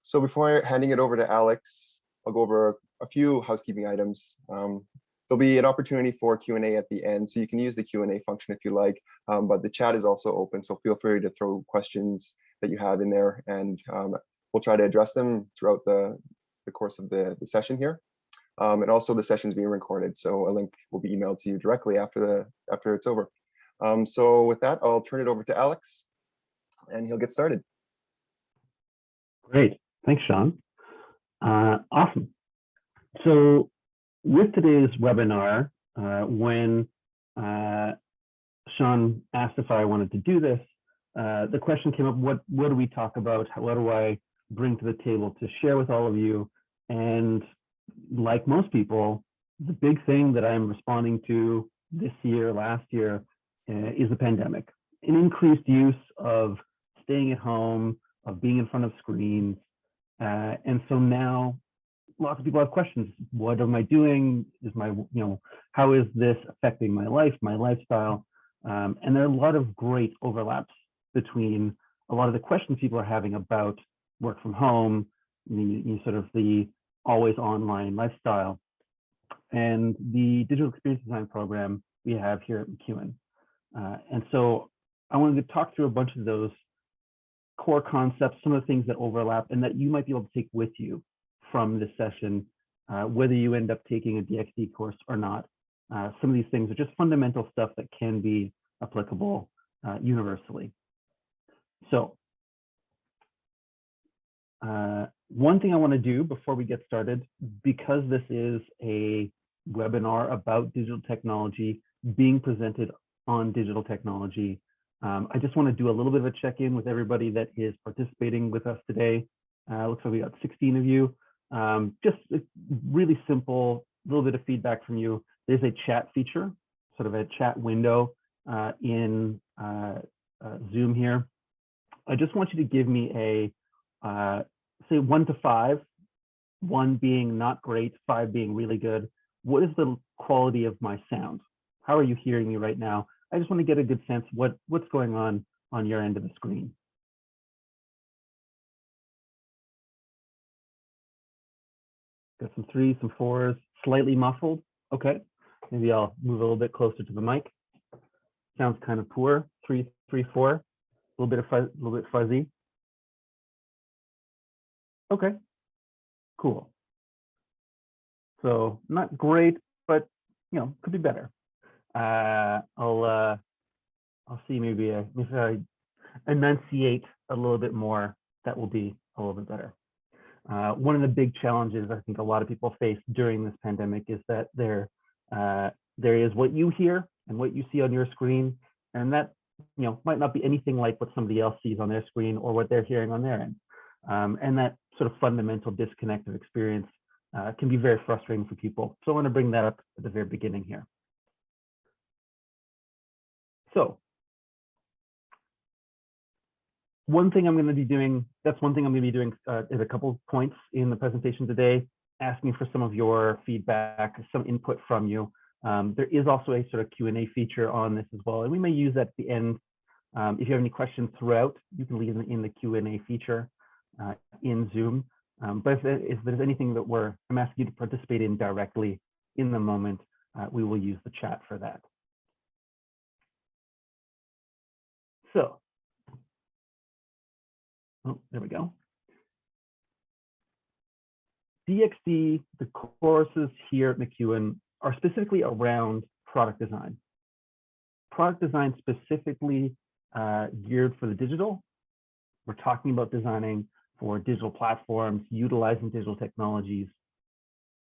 So before handing it over to Alex, I'll go over a few housekeeping items. There'll be an opportunity for Q&A at the end, so you can use the Q&A function if you like, but the chat is also open, so feel free to throw questions that you have in there, and we'll try to address them throughout the course of the session here. And also the session is being recorded, so a link will be emailed to you directly after it's over. So with that, I'll turn it over to Alex, and he'll get started. Great, thanks, Sean. Awesome. So with today's webinar, when Sean asked if I wanted to do this, the question came up, what do we talk about? What do I bring to the table to share with all of you? And like most people, the big thing that I'm responding to this year, last year, is the pandemic. An increased use of staying at home, of being in front of screens. And so now lots of people have questions. What am I doing? How is this affecting my life, my lifestyle? And there are a lot of great overlaps between a lot of the questions people are having about work from home, sort of the always online lifestyle, and the digital experience design program we have here at MacEwan. And so I wanted to talk through a bunch of those core concepts, some of the things that overlap and that you might be able to take with you from this session, whether you end up taking a DXD course or not. Some of these things are just fundamental stuff that can be applicable universally. So one thing I want to do before we get started, because this is a webinar about digital technology being presented on digital technology, I just want to do a little bit of a check-in with everybody that is participating with us today. Looks like we got 16 of you. Just really simple, little bit of feedback from you. There's a chat feature, sort of a chat window in Zoom here. I just want you to give me a, say 1 to 5, 1 being not great, 5 being really good. What is the quality of my sound? How are you hearing me right now? I just want to get a good sense what's going on your end of the screen. Got some 3s, some 4s, slightly muffled. Okay, maybe I'll move a little bit closer to the mic. Sounds kind of poor. 3, 3, 4, a little bit fuzzy. Okay, cool. So not great, but could be better. I'll see maybe if I enunciate a little bit more, that will be a little bit better. One of the big challenges I think a lot of people face during this pandemic is that there is what you hear and what you see on your screen, and that might not be anything like what somebody else sees on their screen or what they're hearing on their end. And that sort of fundamental disconnect of experience can be very frustrating for people. So I want to bring that up at the very beginning here. So one thing I'm going to be doing, at a couple of points in the presentation today, asking for some of your feedback, some input from you. There is also a sort of Q&A feature on this as well, and we may use that at the end. If you have any questions throughout, you can leave them in the Q&A feature in Zoom. But if there's anything that I'm asking you to participate in directly in the moment, we will use the chat for that. So, there we go. DXD, the courses here at MacEwan are specifically around product design. Product design specifically geared for the digital. We're talking about designing for digital platforms, utilizing digital technologies,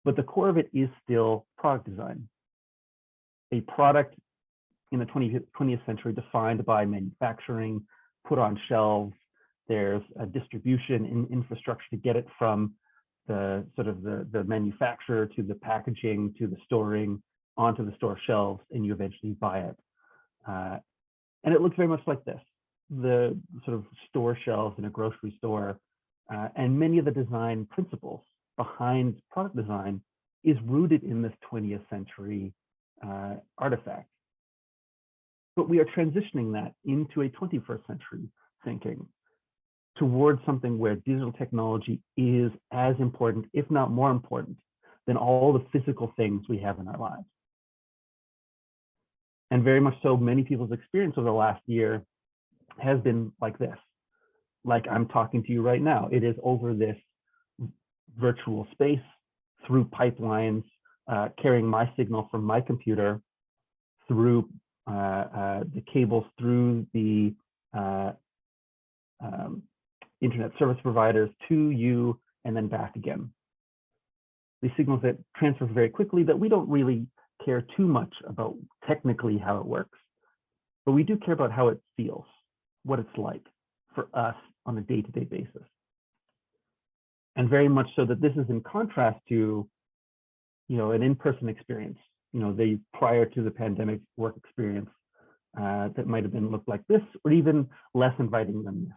but the core of it is still product design. A product in the 20th century defined by manufacturing, put on shelves. There's a distribution in infrastructure to get it from the manufacturer to the packaging to the storing onto the store shelves, and you eventually buy it. And it looks very much like this, the sort of store shelves in a grocery store. And many of the design principles behind product design is rooted in this 20th century artifact. But we are transitioning that into a 21st century thinking. towards something where digital technology is as important, if not more important, than all the physical things we have in our lives. And very much so, many people's experience over the last year has been like this. Like I'm talking to you right now. It is over this virtual space through pipelines, carrying my signal from my computer through the cables, through the internet service providers to you, and then back again. These signals that transfer very quickly that we don't really care too much about technically how it works, but we do care about how it feels, what it's like for us on a day-to-day basis. And very much so that this is in contrast to, an in-person experience, the prior to the pandemic work experience that might have been looked like this, or even less inviting than this.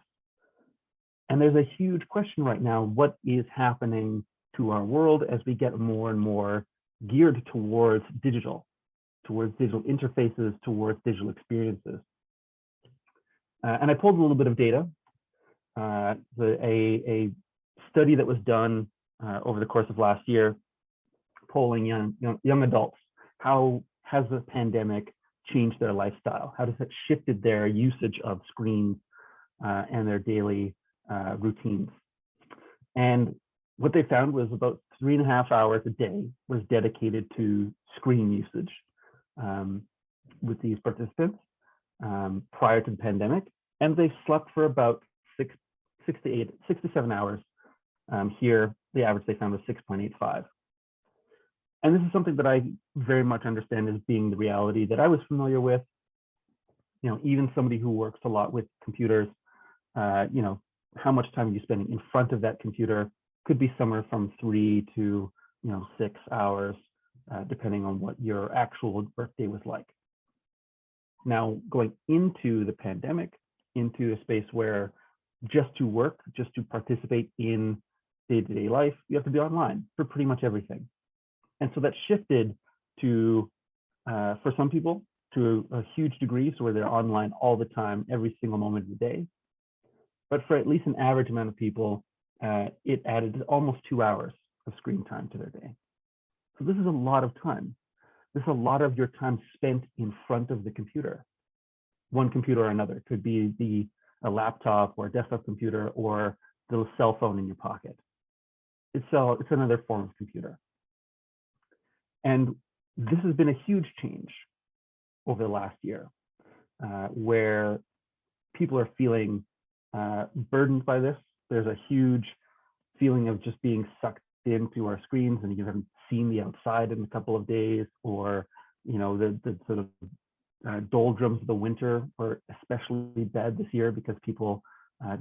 And there's a huge question right now, what is happening to our world as we get more and more geared towards digital interfaces, towards digital experiences. And I pulled a little bit of data. A study that was done over the course of last year, polling young adults. How has the pandemic changed their lifestyle? How has it shifted their usage of screens and their daily routines? And what they found was about 3.5 hours a day was dedicated to screen usage with these participants prior to the pandemic. And they slept for about 6 to 7 hours. Here, the average they found was 6.85. And this is something that I very much understand as being the reality that I was familiar with. Even somebody who works a lot with computers, how much time are you spending in front of that computer could be somewhere from 3 to 6 hours, depending on what your actual workday was like. Now, going into the pandemic, into a space where just to work, just to participate in day-to-day life, you have to be online for pretty much everything. And so that shifted to, for some people, to a huge degree, so where they're online all the time, every single moment of the day. But for at least an average amount of people, it added almost 2 hours of screen time to their day. So this is a lot of time. This is a lot of your time spent in front of the computer. One computer or another. It could be a laptop or a desktop computer or the cell phone in your pocket. It's another form of computer. And this has been a huge change over the last year, where people are feeling burdened by this. There's a huge feeling of just being sucked into our screens, and you haven't seen the outside in a couple of days, or the sort of doldrums of the winter were especially bad this year because people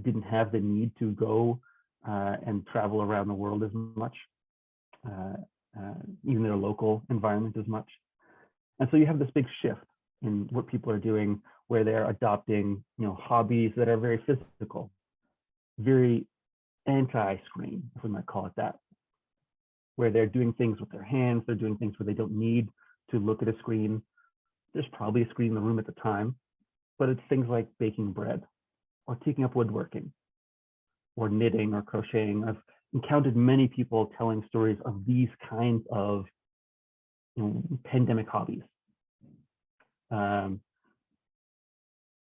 didn't have the need to go and travel around the world as much, even their local environment as much. And so you have this big shift in what people are doing, where they're adopting hobbies that are very physical, very anti-screen, if we might call it that, where they're doing things with their hands, they're doing things where they don't need to look at a screen. There's probably a screen in the room at the time, but it's things like baking bread or taking up woodworking or knitting or crocheting. I've encountered many people telling stories of these kinds of pandemic hobbies.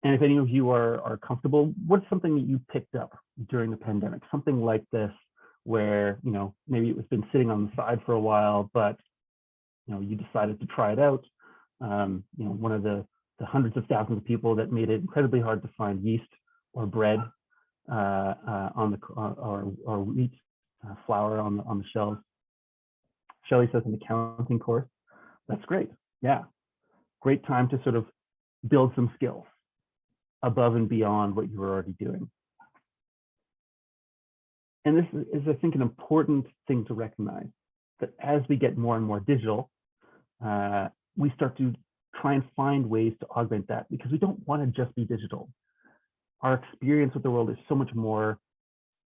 And if any of you are comfortable, what's something that you picked up during the pandemic? Something like this, where maybe it was been sitting on the side for a while, but you decided to try it out. One of the hundreds of thousands of people that made it incredibly hard to find yeast or bread or wheat flour on the shelves. Shelley says an accounting course. That's great. Yeah, great time to sort of build some skills above and beyond what you were already doing. And this is, I think, an important thing to recognize, that as we get more and more digital, we start to try and find ways to augment that, because we don't want to just be digital. Our experience with the world is so much more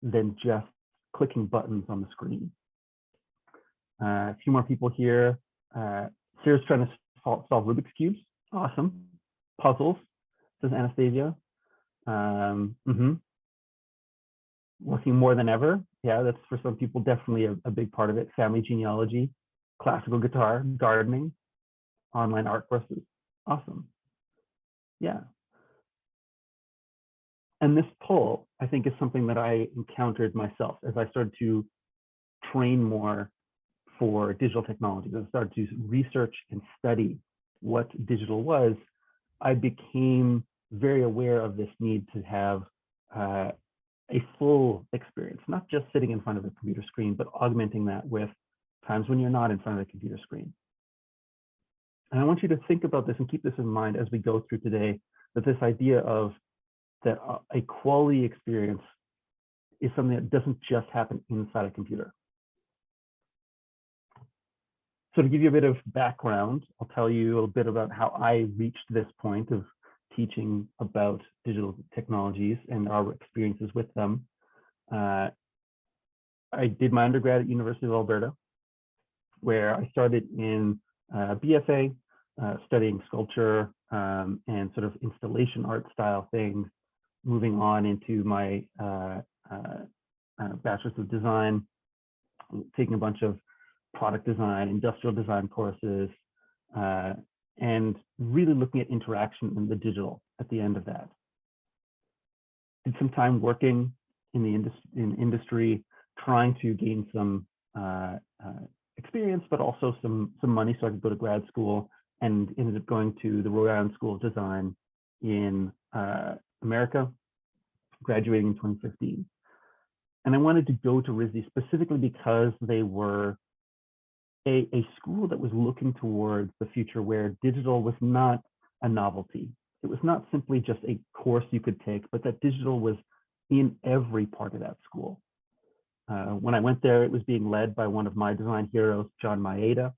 than just clicking buttons on the screen. A few more people here. Sarah's trying to solve Rubik's Cubes. Awesome. Puzzles, says Anastasia. working more than ever. Yeah, that's for some people definitely a big part of it. Family genealogy, classical guitar, gardening, online art courses. Awesome. Yeah. And this pull, I think, is something that I encountered myself as I started to train more for digital technologies. As I started to research and study what digital was, I became very aware of this need to have a full experience, not just sitting in front of a computer screen, but augmenting that with times when you're not in front of a computer screen. And I want you to think about this and keep this in mind as we go through today, that this idea of that a quality experience is something that doesn't just happen inside a computer. So to give you a bit of background, I'll tell you a little bit about how I reached this point of teaching about digital technologies and our experiences with them. I did my undergrad at University of Alberta, where I started in BFA, studying sculpture and sort of installation art style things, moving on into my Bachelor's of Design, taking a bunch of product design, industrial design courses, and really looking at interaction in the digital at the end of that. Did some time working in the industry, trying to gain some experience, but also some money so I could go to grad school, and ended up going to the Rhode Island School of Design in America, graduating in 2015. And I wanted to go to RISD specifically because they were a school that was looking towards the future where digital was not a novelty. It was not simply just a course you could take, but that digital was in every part of that school. When I went there, it was being led by one of my design heroes, John Maeda.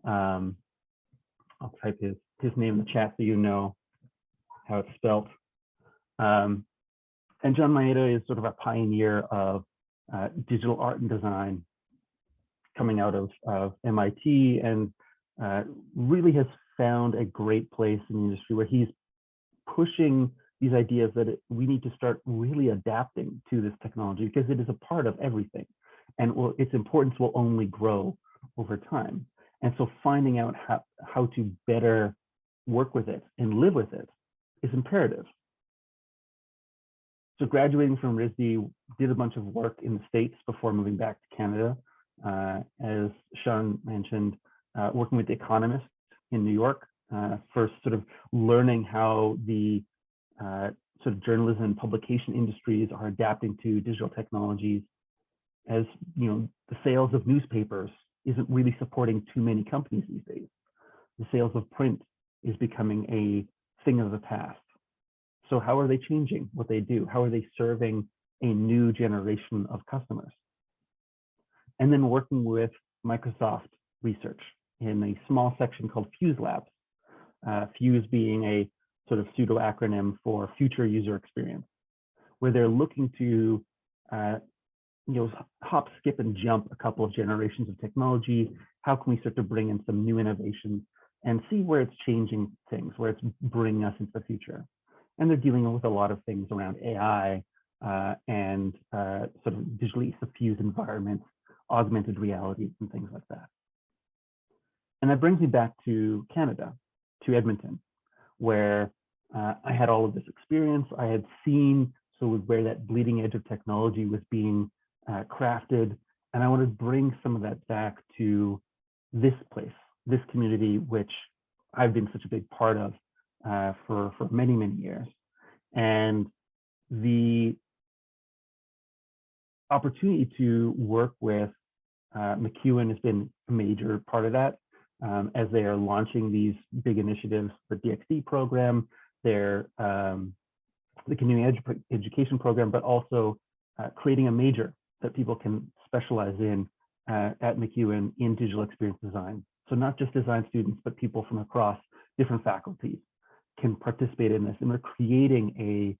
I'll type his name in the chat so you know how it's spelled. And John Maeda is sort of a pioneer of digital art and design coming out of MIT, and really has found a great place in the industry where he's pushing these ideas that we need to start really adapting to this technology because it is a part of everything, and its importance will only grow over time. And so finding out how to better work with it and live with it is imperative. So graduating from RISD, did a bunch of work in the States before moving back to Canada. As Sean mentioned, working with The Economist in New York, first sort of learning how the sort of journalism and publication industries are adapting to digital technologies. As you know, the sales of newspapers isn't really supporting too many companies these days. The sales of print is becoming a thing of the past. So how are they changing what they do? How are they serving a new generation of customers? And then working with Microsoft Research in a small section called Fuse Labs. Fuse being a sort of pseudo acronym for Future User Experience, where they're looking to hop, skip, and jump a couple of generations of technology. How can we start to bring in some new innovations and see where it's changing things, where it's bringing us into the future? And they're dealing with a lot of things around AI and sort of digitally suffused environments, augmented realities, and things like that. And that brings me back to Canada, to Edmonton, where I had all of this experience. I had seen sort of where that bleeding edge of technology was being crafted, and I wanted to bring some of that back to this place, this community, which I've been such a big part of for many, many years. And the opportunity to work with MacEwan has been a major part of that, as they are launching these big initiatives, the DXDI program, the continuing education program, but also creating a major that people can specialize in at MacEwan in digital experience design. So not just design students, but people from across different faculties can participate in this. And we're creating a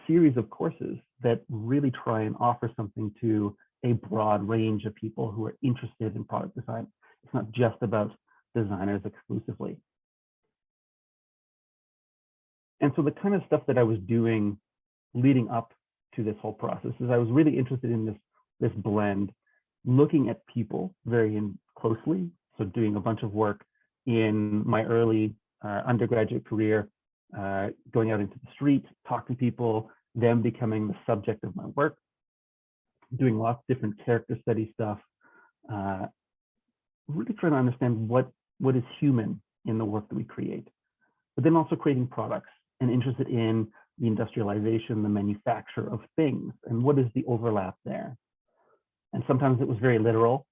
series of courses that really try and offer something to a broad range of people who are interested in product design. It's not just about designers exclusively. And so the kind of stuff that I was doing leading up to this whole process is I was really interested in this blend, looking at people very closely. So doing a bunch of work in my early undergraduate career, going out into the street, talking to people, them becoming the subject of my work, doing lots of different character study stuff, really trying to understand what is human in the work that we create, but then also creating products and interested in the industrialization, the manufacture of things, and what is the overlap there. And sometimes it was very literal,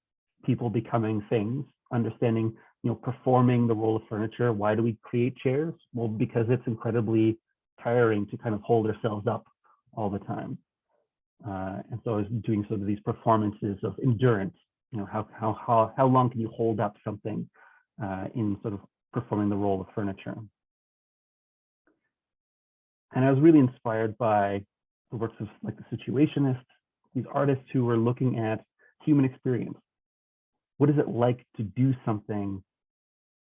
people becoming things, understanding, performing the role of furniture. Why do we create chairs? Well, because it's incredibly tiring to kind of hold ourselves up all the time. And so I was doing sort of these performances of endurance. How long can you hold up something in sort of performing the role of furniture? And I was really inspired by the works of like the Situationists, these artists who were looking at human experience. What is it like to do something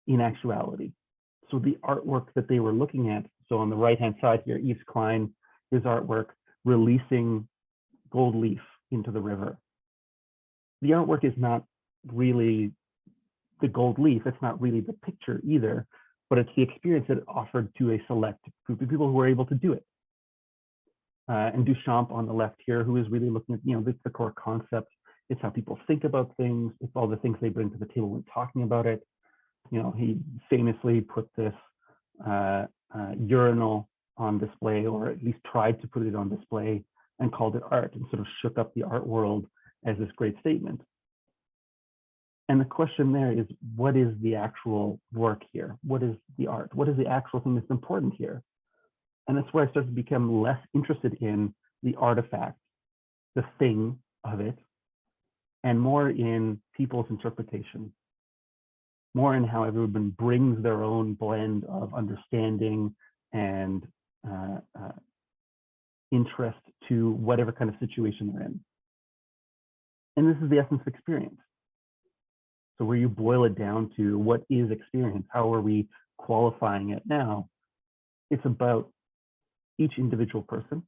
in actuality? So the artwork that they were looking at, so on the right-hand side here, Yves Klein, his artwork, releasing gold leaf into the river. The artwork is not really the gold leaf, it's not really the picture either, but it's the experience that it offered to a select group of people who were able to do it. And Duchamp on the left here, who is really looking at, the core concept. It's how people think about things. It's all the things they bring to the table when talking about it. He famously put this urinal on display, or at least tried to put it on display, and called it art, and sort of shook up the art world as this great statement. And the question there is, what is the actual work here? What is the art? What is the actual thing that's important here? And that's where I started to become less interested in the artifact, the thing of it, and more in people's interpretation, more in how everyone brings their own blend of understanding and interest to whatever kind of situation they're in. And this is the essence of experience. So where you boil it down to what is experience, how are we qualifying it now? It's about each individual person,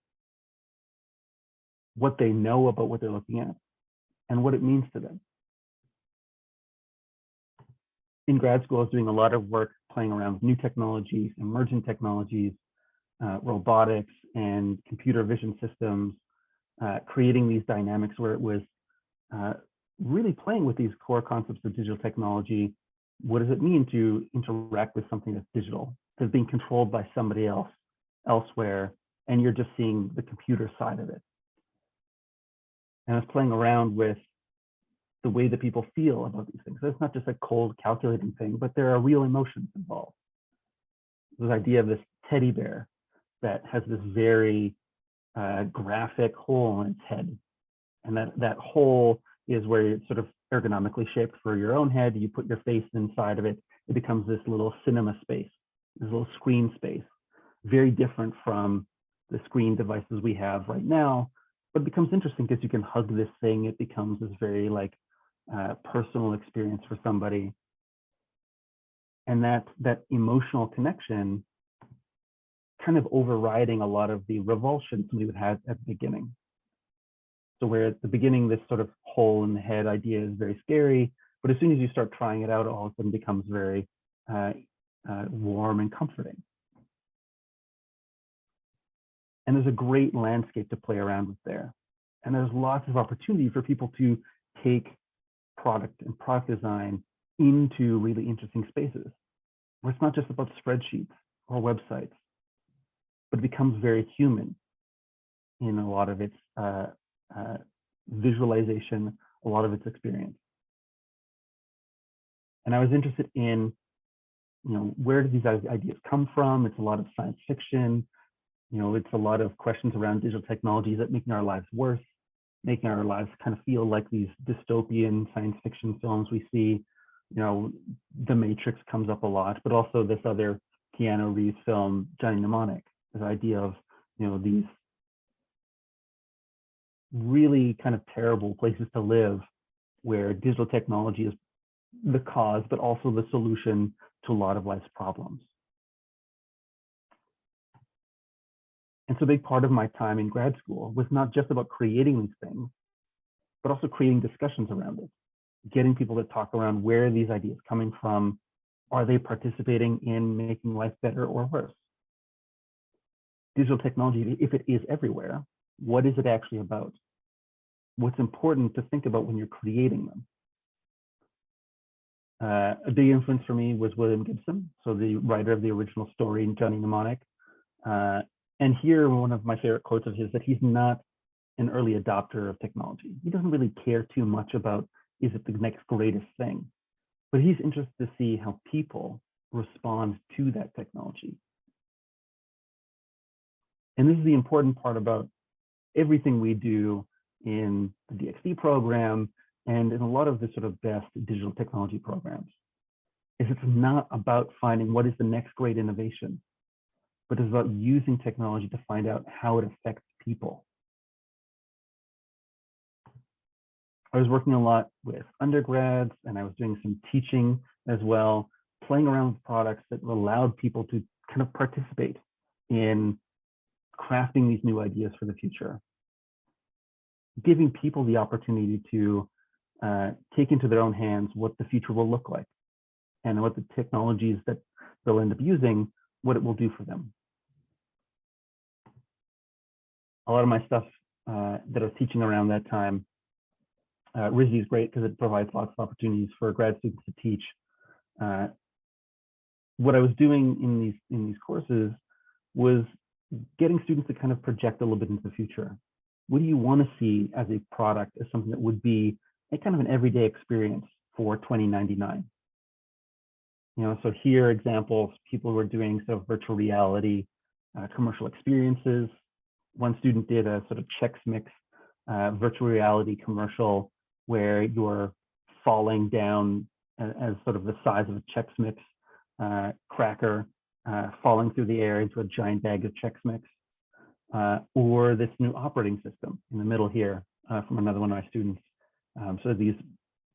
what they know about what they're looking at, and what it means to them. In grad school, I was doing a lot of work playing around with new technologies, emerging technologies, robotics and computer vision systems, creating these dynamics where it was really playing with these core concepts of digital technology. What does it mean to interact with something that's digital, that's being controlled by somebody else elsewhere, and you're just seeing the computer side of it? And I was playing around with the way that people feel about these things. So it's not just a cold calculating thing, but there are real emotions involved. This idea of this teddy bear that has this very graphic hole in its head. And that hole is where it's sort of ergonomically shaped for your own head. You put your face inside of it. It becomes this little cinema space, this little screen space, very different from the screen devices we have right now. But it becomes interesting because you can hug this thing. It becomes this very personal experience for somebody. And that emotional connection kind of overriding a lot of the revulsion somebody would have at the beginning. So where at the beginning, this sort of hole in the head idea is very scary, but as soon as you start trying it out, all of a sudden becomes very warm and comforting. And there's a great landscape to play around with there. And there's lots of opportunity for people to take product and product design into really interesting spaces, where it's not just about spreadsheets or websites, but it becomes very human in a lot of its visualization, a lot of its experience. And I was interested in, where do these ideas come from? It's a lot of science fiction. It's a lot of questions around digital technologies that making our lives worse, making our lives kind of feel like these dystopian science fiction films we see. The Matrix comes up a lot, but also this other Keanu Reeves film, Johnny Mnemonic, this idea of, these really kind of terrible places to live where digital technology is the cause, but also the solution to a lot of life's problems. And so a big part of my time in grad school was not just about creating these things, but also creating discussions around it, getting people to talk around where are these ideas coming from, are they participating in making life better or worse? Digital technology, if it is everywhere, what is it actually about? What's important to think about when you're creating them? A big influence for me was William Gibson, so the writer of the original story in Johnny Mnemonic. And here, one of my favorite quotes of his, that he's not an early adopter of technology. He doesn't really care too much about, is it the next greatest thing? But he's interested to see how people respond to that technology. And this is the important part about everything we do in the DXD program and in a lot of the sort of best digital technology programs, is it's not about finding what is the next great innovation, but it's about using technology to find out how it affects people. I was working a lot with undergrads, and I was doing some teaching as well, playing around with products that allowed people to kind of participate in crafting these new ideas for the future, giving people the opportunity to take into their own hands what the future will look like and what the technologies that they'll end up using, what it will do for them. A lot of my stuff that I was teaching around that time, RISD is great because it provides lots of opportunities for grad students to teach. What I was doing in these courses was getting students to kind of project a little bit into the future. What do you want to see as a product, as something that would be a kind of an everyday experience for 2099? You know, so here are examples, people who are doing sort of virtual reality, commercial experiences. One student did a sort of Chex Mix virtual reality commercial where you're falling down as sort of the size of a Chex Mix cracker, falling through the air into a giant bag of Chex Mix, or this new operating system in the middle here from another one of my students. So these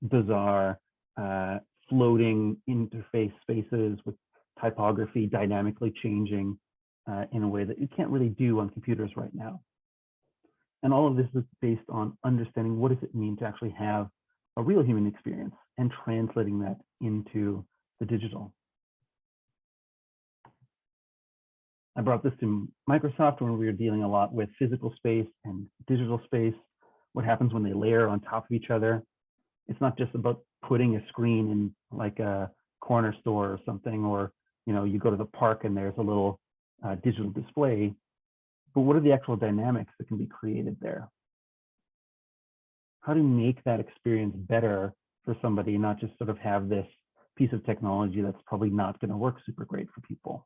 bizarre floating interface spaces with typography dynamically changing in a way that you can't really do on computers right now. And all of this is based on understanding what does it mean to actually have a real human experience and translating that into the digital. I brought this to Microsoft when we were dealing a lot with physical space and digital space, what happens when they layer on top of each other. It's not just about putting a screen in like a corner store or something, or you go to the park and there's a little digital display, but what are the actual dynamics that can be created there? How do you make that experience better for somebody, not just sort of have this piece of technology that's probably not going to work super great for people?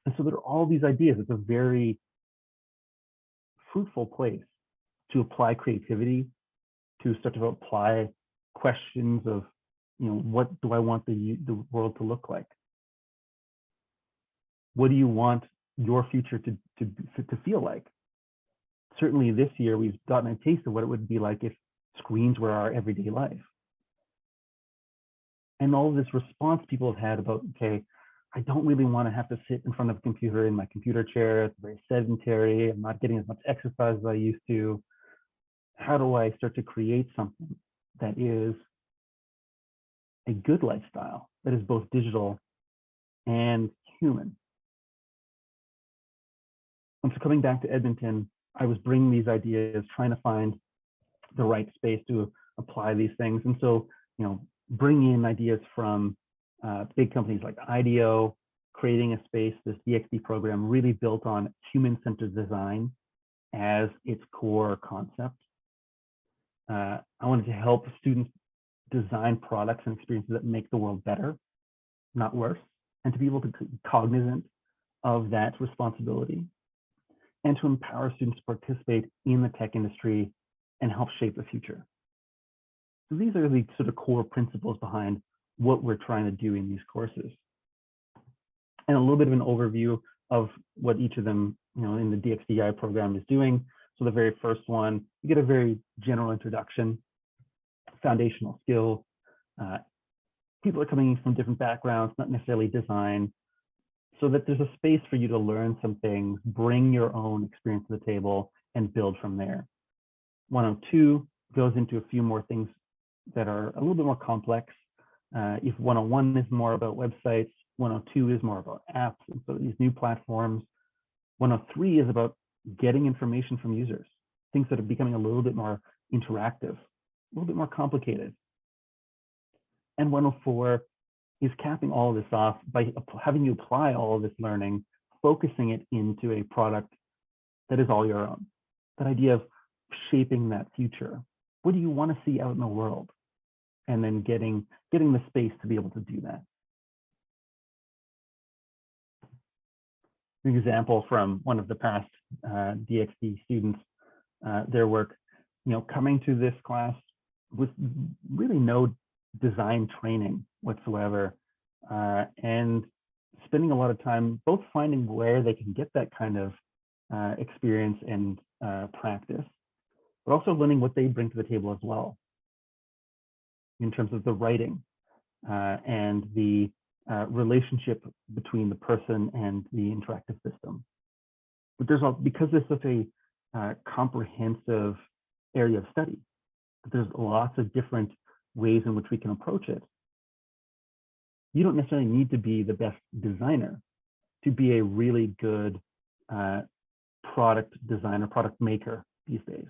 And so there are all these ideas. It's a very fruitful place to apply creativity, to start to apply questions of, what do I want the world to look like? What do you want your future to feel like? Certainly this year, we've gotten a taste of what it would be like if screens were our everyday life. And all of this response people have had about, okay, I don't really want to have to sit in front of a computer in my computer chair. It's very sedentary. I'm not getting as much exercise as I used to. How do I start to create something that is a good lifestyle, that is both digital and human? And so coming back to Edmonton, I was bringing these ideas, trying to find the right space to apply these things. And so, bringing in ideas from big companies like IDEO, creating a space, this DXD program really built on human-centered design as its core concept. I wanted to help students design products and experiences that make the world better, not worse, and to be able to be cognizant of that responsibility, and to empower students to participate in the tech industry and help shape the future. So these are the sort of core principles behind what we're trying to do in these courses. And a little bit of an overview of what each of them, in the DXDI program is doing. So the very first one, you get a very general introduction, foundational skills. People are coming from different backgrounds, not necessarily design. so that there's a space for you to learn some things, bring your own experience to the table, and build from there. 102 goes into a few more things that are a little bit more complex. If 101 is more about websites, 102 is more about apps, and so these new platforms. 103 is about getting information from users, things that are becoming a little bit more interactive, a little bit more complicated. And 104 is capping all of this off by having you apply all of this learning, focusing it into a product that is all your own. That idea of shaping that future. What do you want to see out in the world? And then getting the space to be able to do that. An example from one of the past DXD students, their work, coming to this class with really no design training whatsoever, and spending a lot of time both finding where they can get that kind of experience and practice, but also learning what they bring to the table as well in terms of the writing and the relationship between the person and the interactive system. But because there's such a comprehensive area of study, there's lots of different ways in which we can approach it. You don't necessarily need to be the best designer to be a really good product designer, product maker these days.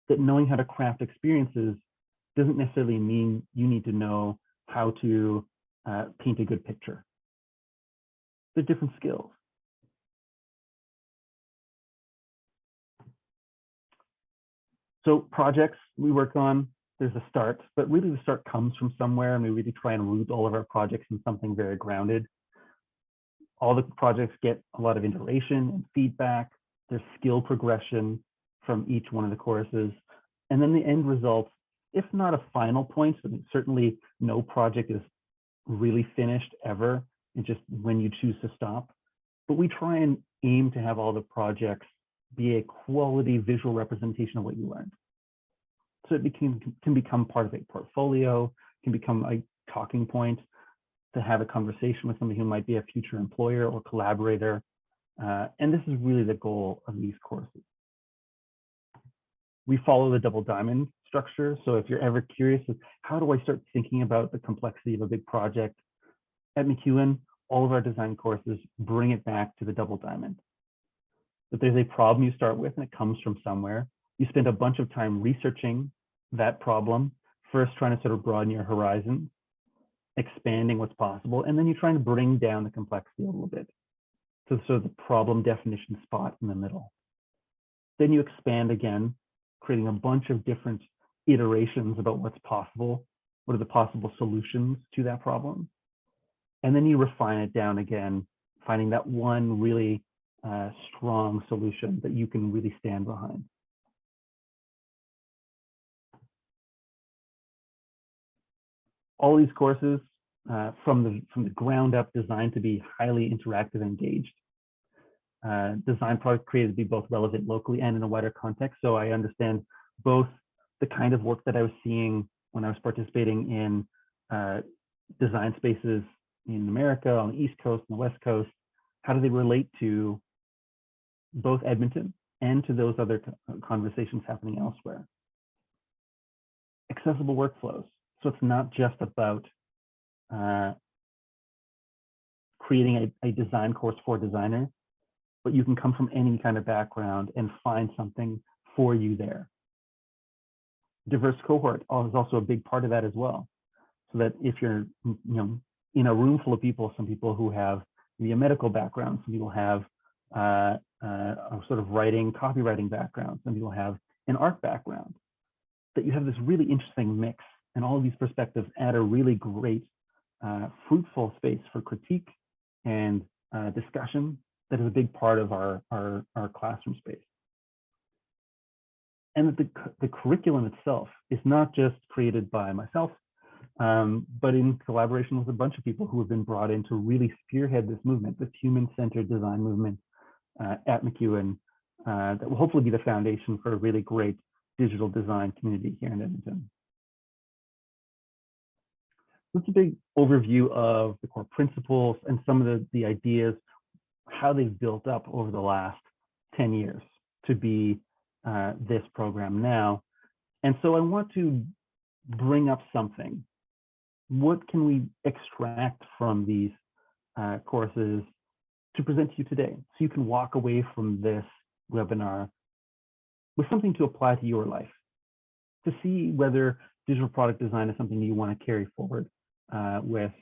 That knowing how to craft experiences doesn't necessarily mean you need to know how to paint a good picture. They're different skills. So projects we work on, there's a start, but really the start comes from somewhere, and we really try and root all of our projects in something very grounded. All the projects get a lot of iteration and feedback. There's skill progression from each one of the courses. And then the end result, if not a final point, I mean, certainly no project is really finished ever. It's just when you choose to stop. But we try and aim to have all the projects be a quality visual representation of what you learned. So it can become part of a portfolio, can become a talking point to have a conversation with somebody who might be a future employer or collaborator. And this is really the goal of these courses. We follow the double diamond structure. So if you're ever curious, how do I start thinking about the complexity of a big project? At MacEwan, all of our design courses bring it back to the double diamond. That there's a problem you start with and it comes from somewhere. You spend a bunch of time researching that problem, first trying to sort of broaden your horizon, expanding what's possible, and then you're trying to bring down the complexity a little bit to sort of the problem definition spot in the middle. Then you expand again, creating a bunch of different iterations about what's possible, what are the possible solutions to that problem. And then you refine it down again, finding that one really strong solution that you can really stand behind. All these courses from the ground up designed to be highly interactive and engaged. Design product created to be both relevant locally and in a wider context. So I understand both the kind of work that I was seeing when I was participating in design spaces in America, on the East Coast and the West Coast. How do they relate to both Edmonton and to those other conversations happening elsewhere? Accessible workflows. So it's not just about creating a design course for designers, but you can come from any kind of background and find something for you there. Diverse cohort is also a big part of that as well. So that if you're in a room full of people, some people who have maybe a medical background, some people have a sort of copywriting background, some people have an art background, that you have this really interesting mix, and all of these perspectives add a really great, fruitful space for critique and discussion that is a big part of our classroom space. And that the curriculum itself is not just created by myself, but in collaboration with a bunch of people who have been brought in to really spearhead this movement, this human-centered design movement at MacEwan, that will hopefully be the foundation for a really great digital design community here in Edmonton. That's a big overview of the core principles and some of the ideas, how they've built up over the last 10 years to be this program now. And so I want to bring up something. What can we extract from these courses to present to you today, so you can walk away from this webinar with something to apply to your life, to see whether digital product design is something you want to carry forward with,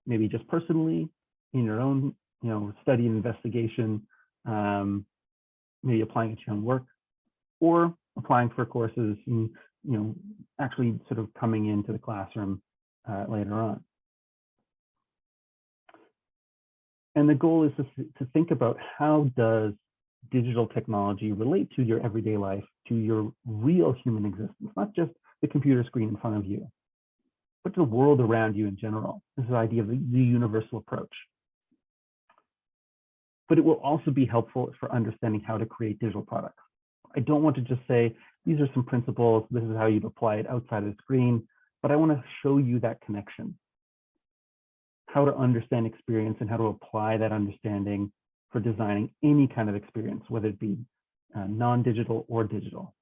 maybe just personally in your own, study and investigation, maybe applying it to your own work, or applying for courses and actually sort of coming into the classroom later on. And the goal is to think about, how does digital technology relate to your everyday life, to your real human existence, not just the computer screen in front of you, but to the world around you in general. This is the idea of the universal approach. But it will also be helpful for understanding how to create digital products. I don't want to just say, these are some principles, this is how you'd apply it outside of the screen, but I want to show you that connection, how to understand experience and how to apply that understanding for designing any kind of experience, whether it be non-digital or digital.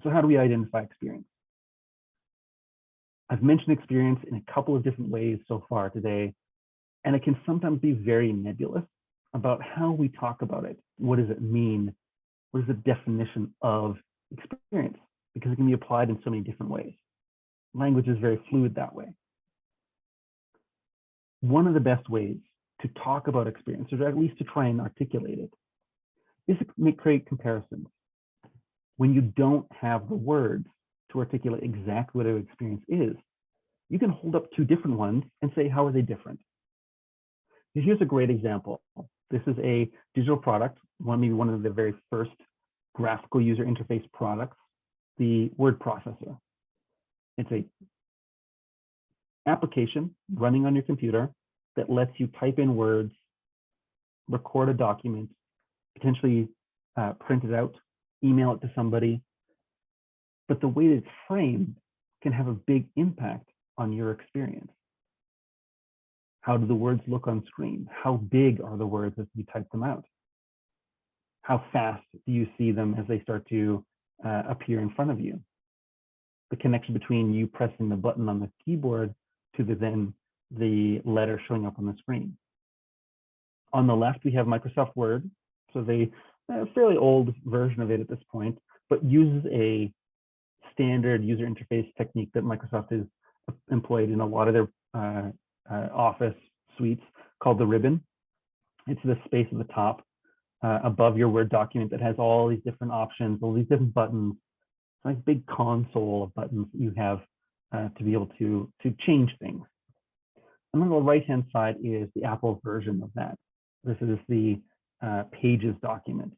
So how do we identify experience? I've mentioned experience in a couple of different ways so far today, and it can sometimes be very nebulous about how we talk about it. What does it mean? What is the definition of experience? Because it can be applied in so many different ways. Language is very fluid that way. One of the best ways to talk about experience, or at least to try and articulate it, is to create comparisons. When you don't have the words to articulate exactly what an experience is, you can hold up two different ones and say, how are they different? Here's a great example. This is a digital product, maybe one of the very first graphical user interface products, the word processor. It's a application running on your computer that lets you type in words, record a document, potentially print it out, email it to somebody. But the way that it's framed can have a big impact on your experience. How do the words look on screen? How big are the words as you type them out? How fast do you see them as they start to appear in front of you? The connection between you pressing the button on the keyboard to the letter showing up on the screen. On the left, we have Microsoft Word. So a fairly old version of it at this point, but uses a standard user interface technique that Microsoft has employed in a lot of their Office suites, called the ribbon. It's the space at the top above your Word document that has all these different options, all these different buttons. It's like a big console of buttons that you have to be able to change things. And on the right-hand side is the Apple version of that. This is the Pages document.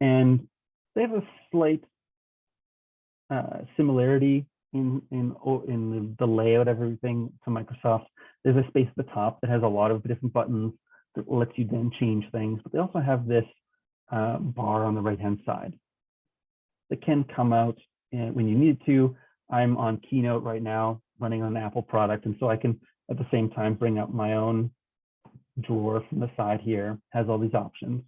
And they have a slight similarity in the layout of everything to Microsoft. There's a space at the top that has a lot of different buttons that lets you then change things, but they also have this bar on the right-hand side that can come out when you need to. I'm on Keynote right now, running on an Apple product, and so I can at the same time bring up my own drawer from the side here, has all these options.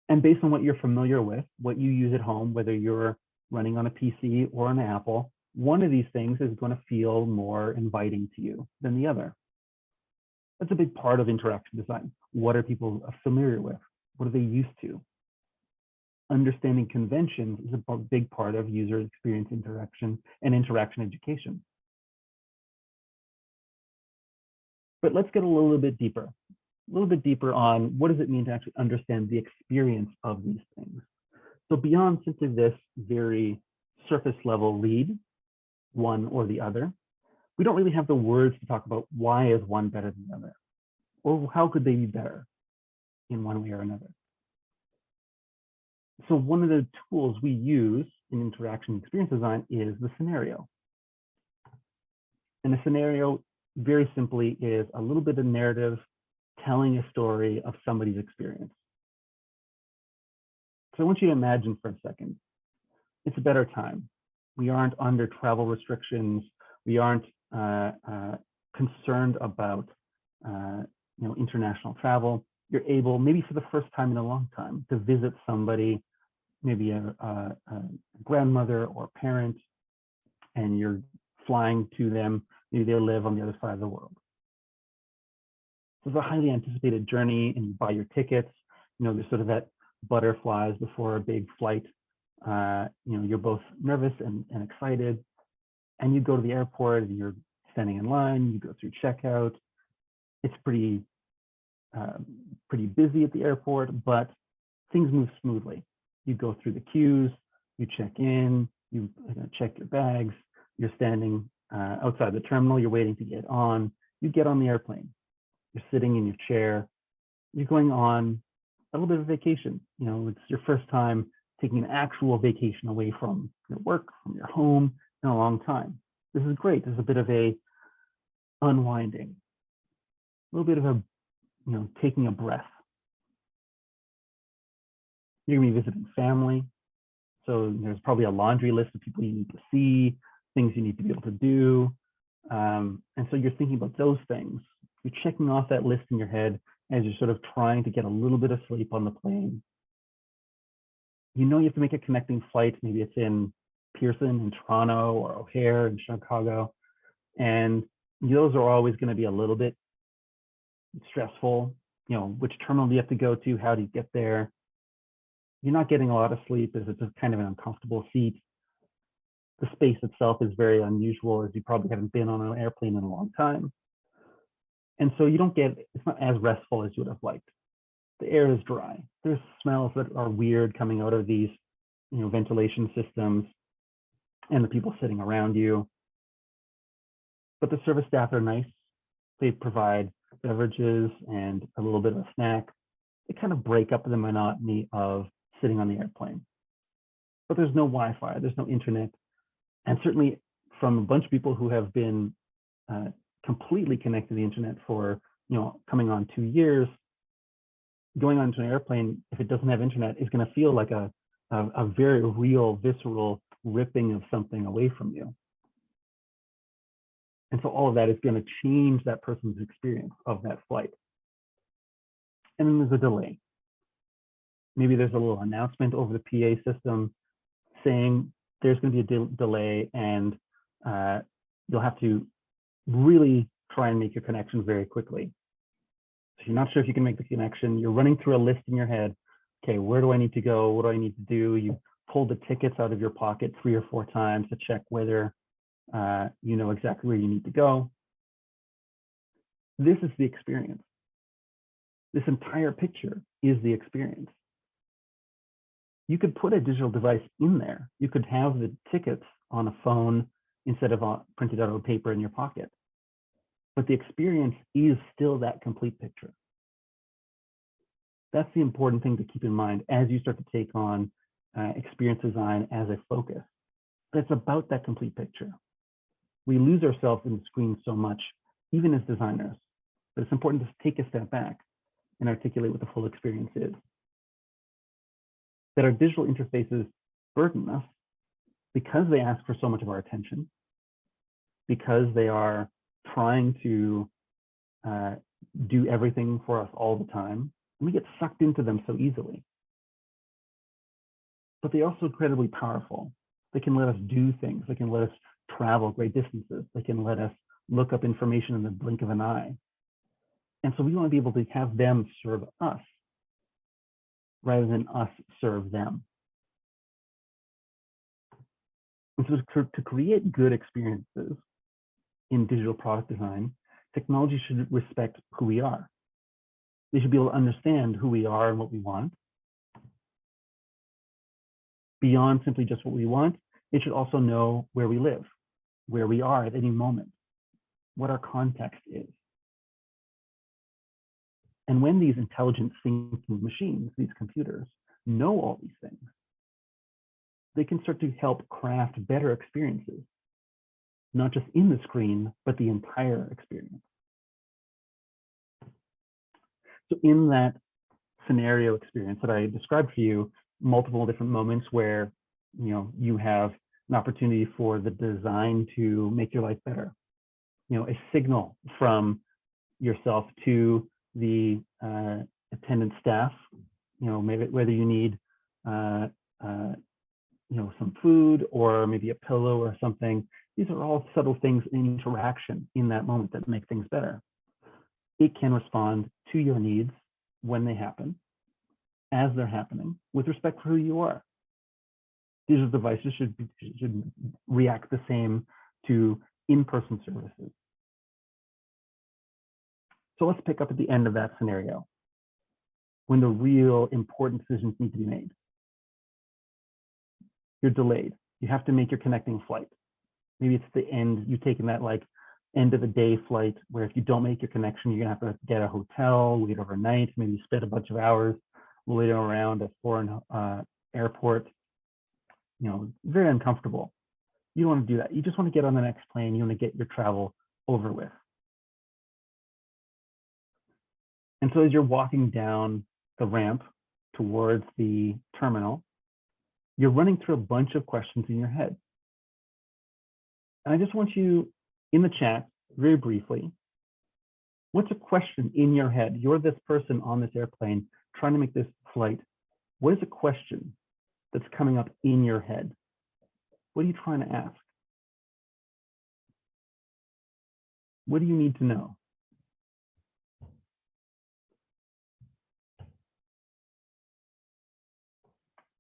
And based on what you're familiar with, what you use at home, whether you're running on a PC or on an Apple, one of these things is going to feel more inviting to you than the other. That's a big part of interaction design. What are people familiar with? What are they used to? Understanding conventions is a big part of user experience interaction and interaction education. But let's get a little bit deeper on what does it mean to actually understand the experience of these things. So beyond simply this very surface level read, one or the other, we don't really have the words to talk about why is one better than the other, or how could they be better in one way or another. So one of the tools we use in interaction experience design is the scenario. And the scenario, very simply, is a little bit of narrative telling a story of somebody's experience. So I want you to imagine for a second, it's a better time. We aren't under travel restrictions. We aren't concerned about international travel. You're able, maybe for the first time in a long time, to visit somebody, maybe a grandmother or parent, and you're flying to them. Maybe they live on the other side of the world. So it's a highly anticipated journey, and you buy your tickets. There's sort of that butterflies before a big flight. You're both nervous and excited, and you go to the airport and you're standing in line. You go through checkout. It's pretty busy at the airport, but things move smoothly. You go through the queues, you check in, you check your bags. You're standing outside the terminal. You're waiting to get on. You get on the airplane. You're sitting in your chair. You're going on a little bit of vacation. It's your first time taking an actual vacation away from your work, from your home in a long time. This is great. There's a bit of a unwinding, a little bit of a, taking a breath. You're going to be visiting family. So there's probably a laundry list of people you need to see, things you need to be able to do. And so you're thinking about those things. You're checking off that list in your head as you're sort of trying to get a little bit of sleep on the plane. You have to make a connecting flight. Maybe it's in Pearson in Toronto or O'Hare in Chicago. And those are always going to be a little bit stressful. Which terminal do you have to go to? How do you get there? You're not getting a lot of sleep. It's just kind of an uncomfortable seat. The space itself is very unusual, as you probably haven't been on an airplane in a long time. And so it's not as restful as you would have liked. The air is dry. There's smells that are weird coming out of these, ventilation systems and the people sitting around you. But the service staff are nice. They provide beverages and a little bit of a snack. They kind of break up the monotony of sitting on the airplane. But there's no Wi-Fi, there's no internet. And certainly from a bunch of people who have been completely connected to the internet for, coming on 2 years, going onto an airplane, if it doesn't have internet, is going to feel like a very real, visceral ripping of something away from you. And so all of that is going to change that person's experience of that flight. And then there's a delay. Maybe there's a little announcement over the PA system saying there's going to be a delay, and you'll have to really try and make your connection very quickly. So you're not sure if you can make the connection. You're running through a list in your head. Okay, where do I need to go? What do I need to do? You pull the tickets out of your pocket 3 or 4 times to check whether you know exactly where you need to go. This is the experience. This entire picture is the experience. You could put a digital device in there. You could have the tickets on a phone instead of printed out on paper in your pocket. But the experience is still that complete picture. That's the important thing to keep in mind as you start to take on experience design as a focus. But it's about that complete picture. We lose ourselves in the screen so much, even as designers. But it's important to take a step back and articulate what the full experience is. That our digital interfaces burden us because they ask for so much of our attention, because they are trying to do everything for us all the time, and we get sucked into them so easily. But they're also incredibly powerful. They can let us do things. They can let us travel great distances. They can let us look up information in the blink of an eye. And so we want to be able to have them serve us rather than us serve them. And so to create good experiences in digital product design, technology should respect who we are. They should be able to understand who we are and what we want. Beyond simply just what we want, it should also know where we live, where we are at any moment, what our context is. And when these intelligent thinking machines, these computers, know all these things, they can start to help craft better experiences, not just in the screen, but the entire experience. So in that scenario experience that I described for you, multiple different moments where you have an opportunity for the design to make your life better. A signal from yourself to the attendant staff, maybe whether you need some food or maybe a pillow or something. These are all subtle things in interaction in that moment that make things better. It can respond to your needs when they happen, as they're happening, with respect for who you are. Digital devices should react the same to in-person services. So let's pick up at the end of that scenario, when the real important decisions need to be made. You're delayed. You have to make your connecting flight. Maybe it's the end, you've taken that end of the day flight where if you don't make your connection, you're gonna have to get a hotel, wait overnight, maybe spend a bunch of hours waiting around a foreign airport. Very uncomfortable. You don't want to do that. You just want to get on the next plane. You want to get your travel over with. And so as you're walking down the ramp towards the terminal, you're running through a bunch of questions in your head. And I just want you in the chat, very briefly, what's a question in your head? You're this person on this airplane trying to make this flight. What is a question that's coming up in your head? What are you trying to ask? What do you need to know?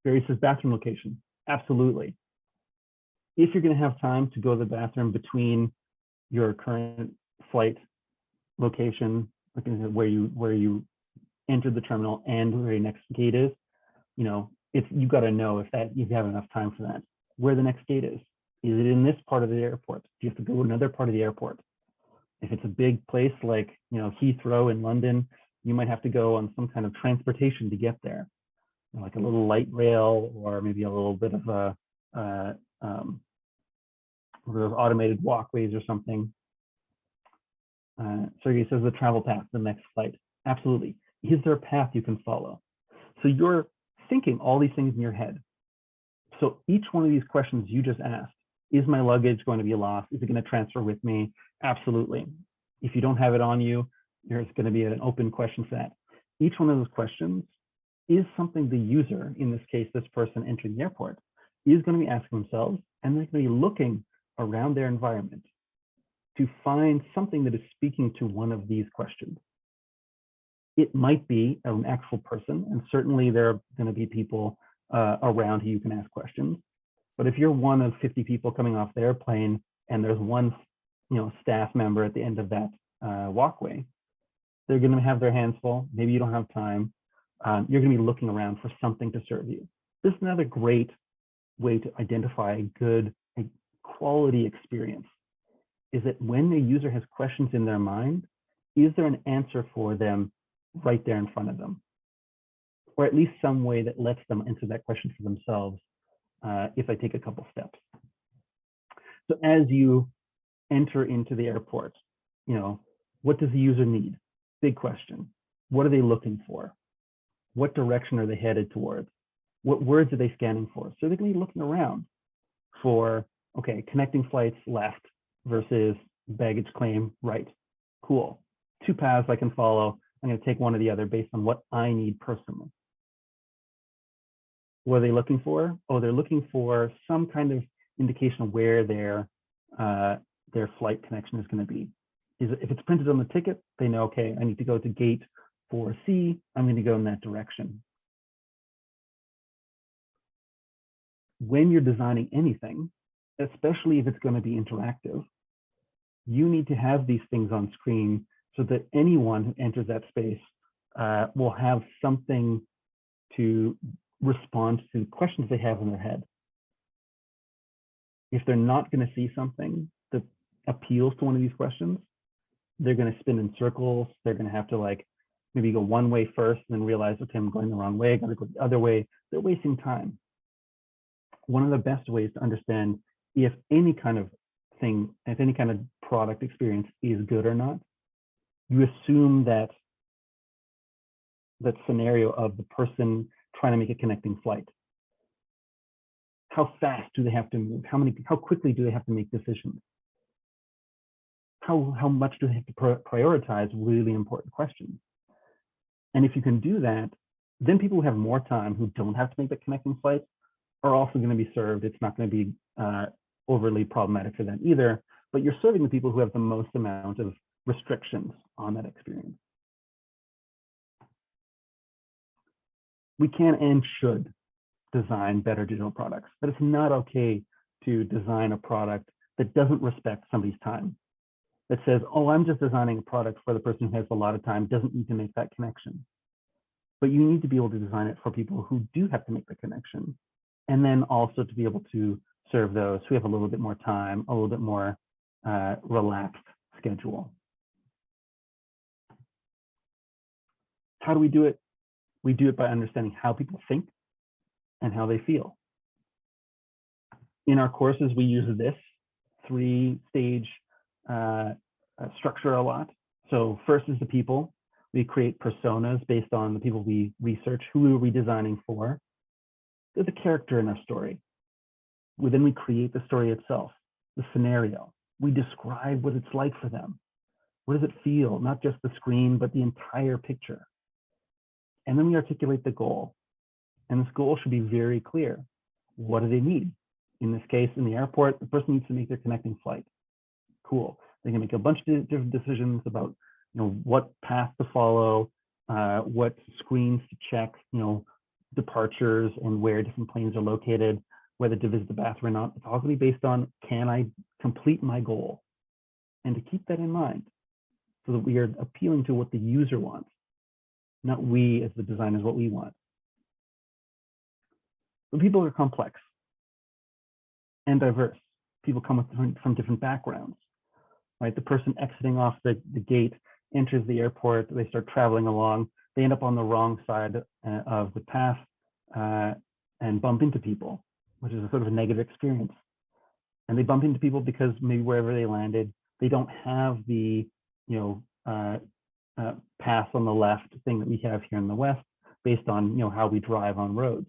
Barry says bathroom location. Absolutely. If you're going to have time to go to the bathroom between your current flight location, looking at where you entered the terminal and where your next gate is, you've got to know if you have enough time for that. Where the next gate is. Is it in this part of the airport? Do you have to go to another part of the airport? If it's a big place like Heathrow in London, you might have to go on some kind of transportation to get there, like a little light rail or maybe a little bit of those automated walkways or something. Sergey says the travel path, the next flight. Absolutely. Is there a path you can follow? So you're thinking all these things in your head. So each one of these questions you just asked, is my luggage going to be lost? Is it going to transfer with me? Absolutely. If you don't have it on you, there's going to be an open question for that. Each one of those questions is something the user, in this case, this person entering the airport, is going to be asking themselves, and they're going to be looking around their environment to find something that is speaking to one of these questions. It might be an actual person, and certainly there are going to be people around who you can ask questions. But if you're one of 50 people coming off the airplane and there's one staff member at the end of that walkway, they're going to have their hands full. Maybe you don't have time. You're going to be looking around for something to serve you. This is another great way to identify a quality experience, is that when the user has questions in their mind, is there an answer for them right there in front of them? Or at least some way that lets them answer that question for themselves if I take a couple steps. So as you enter into the airport, what does the user need? Big question. What are they looking for? What direction are they headed towards? What words are they scanning for? So they're going to be looking around for, okay, connecting flights left versus baggage claim right. Cool. Two paths I can follow. I'm going to take one or the other based on what I need personally. What are they looking for? Oh, they're looking for some kind of indication of where their flight connection is going to be. If it's printed on the ticket, they know, okay, I need to go to gate 4C. I'm going to go in that direction. When you're designing anything, especially if it's going to be interactive, you need to have these things on screen so that anyone who enters that space will have something to respond to questions they have in their head. If they're not going to see something that appeals to one of these questions, they're going to spin in circles. They're going to have to maybe go one way first and then realize, okay, I'm going the wrong way. I got to go the other way. They're wasting time. One of the best ways to understand if any kind of thing, if any kind of product experience is good or not, you assume that scenario of the person trying to make a connecting flight. How fast do they have to move? How quickly do they have to make decisions? How much do they have to prioritize really important questions? And if you can do that, then people who have more time, who don't have to make the connecting flight, are also going to be served. It's not going to be overly problematic for them either, but you're serving the people who have the most amount of restrictions on that experience. We can and should design better digital products, but it's not okay to design a product that doesn't respect somebody's time, that says, oh, I'm just designing a product for the person who has a lot of time, doesn't need to make that connection. But you need to be able to design it for people who do have to make the connection, and then also to be able to serve those who have a little bit more time, a little bit more relaxed schedule. How do we do it? We do it by understanding how people think and how they feel. In our courses, we use this 3-stage structure a lot. So first is the people. We create personas based on the people we research. Who are we designing for? There's a character in our story. Then we create the story itself, the scenario. We describe what it's like for them. What does it feel? Not just the screen, but the entire picture. And then we articulate the goal. And this goal should be very clear. What do they need? In this case, in the airport, the person needs to make their connecting flight. Cool. They can make a bunch of different decisions about, what path to follow, what screens to check, departures and where different planes are located, whether to visit the bathroom or not. It's all going to be based on, can I complete my goal? And to keep that in mind, so that we are appealing to what the user wants, not we as the designers what we want. But people are complex and diverse. People come from different backgrounds, right? The person exiting off the gate enters the airport, they start traveling along, they end up on the wrong side of the path and bump into people, which is a sort of a negative experience. And they bump into people because maybe wherever they landed, they don't have the path on the left thing that we have here in the West, based on how we drive on roads.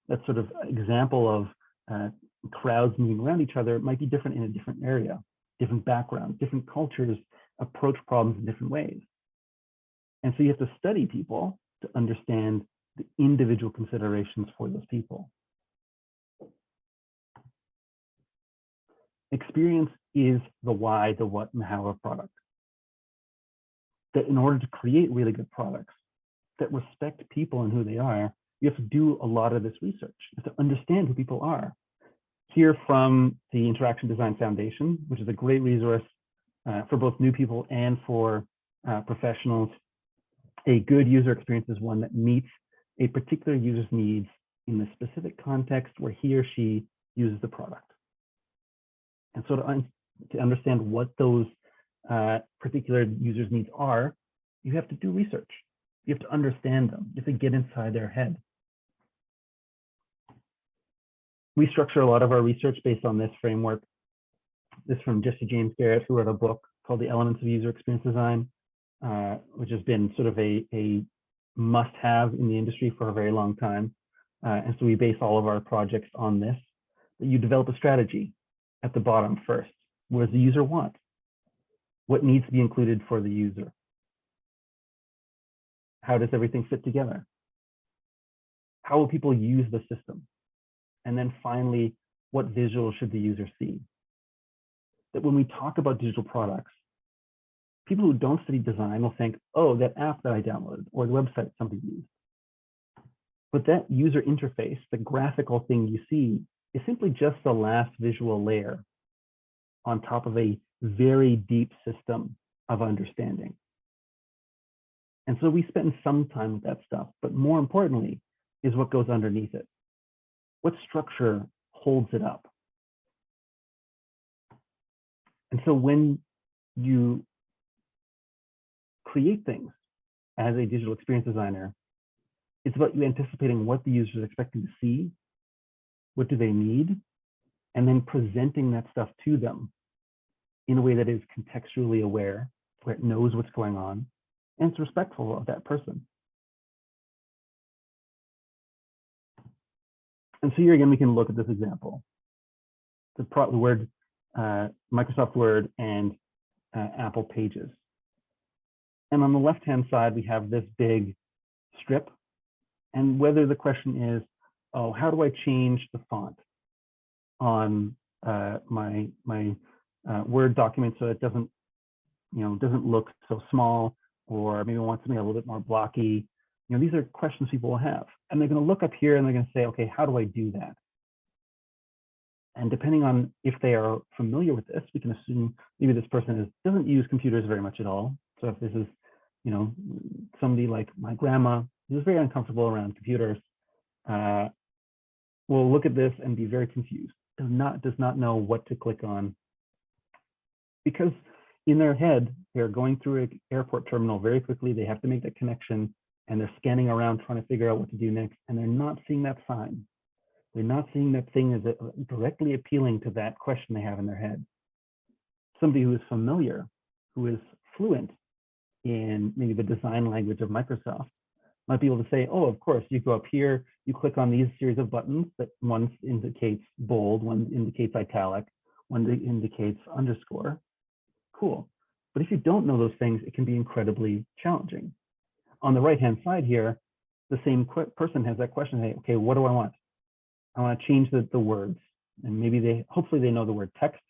That sort of example of crowds moving around each other might be different in a different area, different backgrounds, different cultures approach problems in different ways. And so you have to study people to understand the individual considerations for those people. Experience is the why, the what, and how of a product. That in order to create really good products that respect people and who they are, you have to do a lot of this research. You have to understand who people are. Here from the Interaction Design Foundation, which is a great resource for both new people and for professionals. A good user experience is one that meets a particular user's needs in the specific context where he or she uses the product. And so to understand what those particular users' needs are, you have to do research. You have to understand them. You have to get inside their head. We structure a lot of our research based on this framework. This from Jesse James Garrett, who wrote a book called The Elements of User Experience Design, which has been sort of a must-have in the industry for a very long time. And so we base all of our projects on this. You develop a strategy at the bottom first. What does the user want? What needs to be included for the user? How does everything fit together? How will people use the system? And then finally, what visual should the user see? That when we talk about digital products, people who don't study design will think, oh, that app that I downloaded or the website somebody used. But that user interface, the graphical thing you see, is simply just the last visual layer on top of a very deep system of understanding. And so we spend some time with that stuff, but more importantly is what goes underneath it. What structure holds it up? And so when you create things as a digital experience designer, it's about you anticipating what the user is expecting to see, what do they need, and then presenting that stuff to them in a way that is contextually aware, where it knows what's going on, and it's respectful of that person. And so here again, we can look at this example. The word, Microsoft Word and Apple Pages. And on the left-hand side, we have this big strip. And whether the question is, oh, how do I change the font on my Word document so it doesn't, doesn't look so small, or maybe I want something a little bit more blocky. These are questions people will have. And they're going to look up here and they're going to say, okay, how do I do that? And depending on if they are familiar with this, we can assume maybe this person doesn't use computers very much at all. So if this is, somebody like my grandma who's very uncomfortable around computers, will look at this and be very confused. Does not know what to click on, because in their head they're going through an airport terminal very quickly. They have to make that connection, and they're scanning around trying to figure out what to do next, and they're not seeing that sign. They're not seeing that thing as directly appealing to that question they have in their head. Somebody who is familiar, who is fluent in maybe the design language of Microsoft, might be able to say, oh, of course, you go up here, you click on these series of buttons that one indicates bold, one indicates italic, one indicates underscore. Cool. But if you don't know those things, it can be incredibly challenging. On the right-hand side here, the same person has that question, hey, okay, what do I want? I want to change the words, and maybe hopefully they know the word text.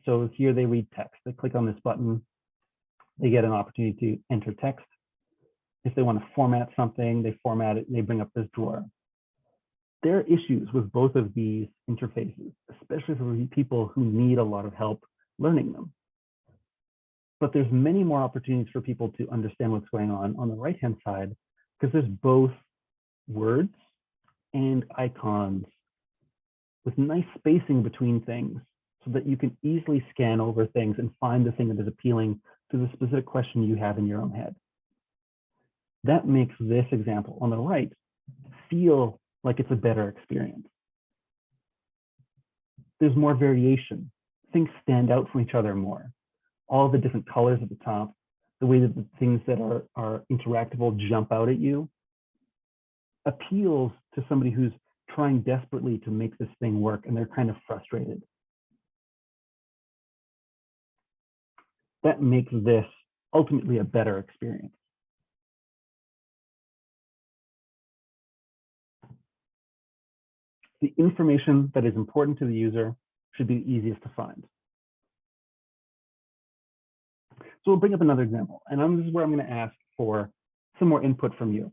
So here they read text. They click on this button, they get an opportunity to enter text. If they want to format something, they format it, and they bring up this drawer. There are issues with both of these interfaces, especially for people who need a lot of help learning them. But there's many more opportunities for people to understand what's going on the right-hand side, because there's both words and icons with nice spacing between things so that you can easily scan over things and find the thing that is appealing to the specific question you have in your own head. That makes this example on the right feel like it's a better experience. There's more variation. Things stand out from each other more. All the different colors at the top, the way that the things that are interactable jump out at you, appeals to somebody who's trying desperately to make this thing work and they're kind of frustrated. That makes this ultimately a better experience. The information that is important to the user should be the easiest to find. So we'll bring up another example, and this is where I'm going to ask for some more input from you.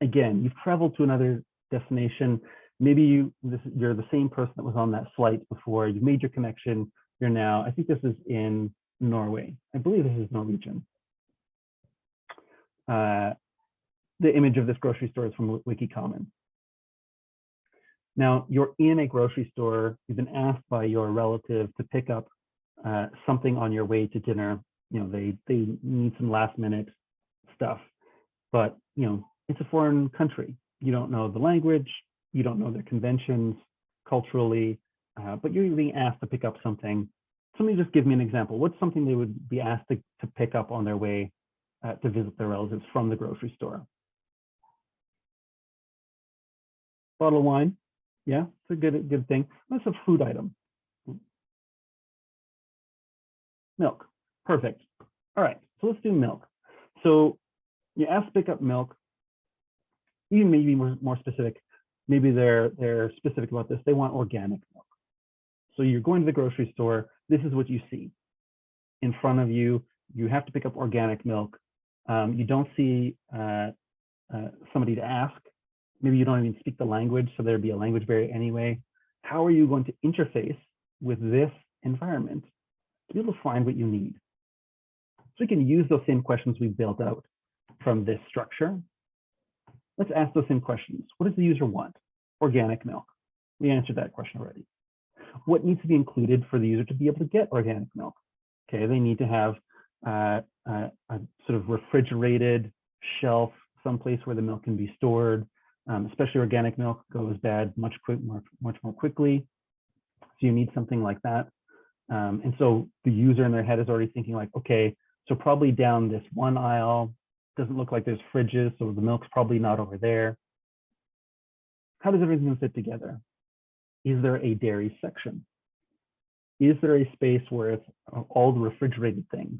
Again, you've traveled to another destination. Maybe you're the same person that was on that flight before. You've made your connection. You're now, I think this is in Norway. I believe this is Norwegian. The image of this grocery store is from WikiCommons. Now, you're in a grocery store. You've been asked by your relative to pick up something on your way to dinner. They need some last minute stuff, but it's a foreign country. You don't know the language, you don't know their conventions culturally, but you're being asked to pick up something. Somebody just give me an example. What's something they would be asked to pick up on their way to visit their relatives from the grocery store? Bottle of wine. Yeah, it's a good thing. That's a food item. Milk. Perfect. All right, so let's do milk. So you ask to pick up milk. Even maybe more specific. Maybe they're specific about this. They want organic milk. So you're going to the grocery store. This is what you see in front of you. You have to pick up organic milk. You don't see somebody to ask. Maybe you don't even speak the language, so there'd be a language barrier anyway. How are you going to interface with this environment to be able to find what you need? So we can use those same questions we built out from this structure. Let's ask those same questions. What does the user want? Organic milk. We answered that question already. What needs to be included for the user to be able to get organic milk? Okay, they need to have a sort of refrigerated shelf, someplace where the milk can be stored. Especially organic milk goes bad much more quickly. So you need something like that. And so the user in their head is already thinking like, okay, so probably down this one aisle, doesn't look like there's fridges, so the milk's probably not over there. how does everything fit together? Is there a dairy section? Is there a space where it's all the refrigerated things?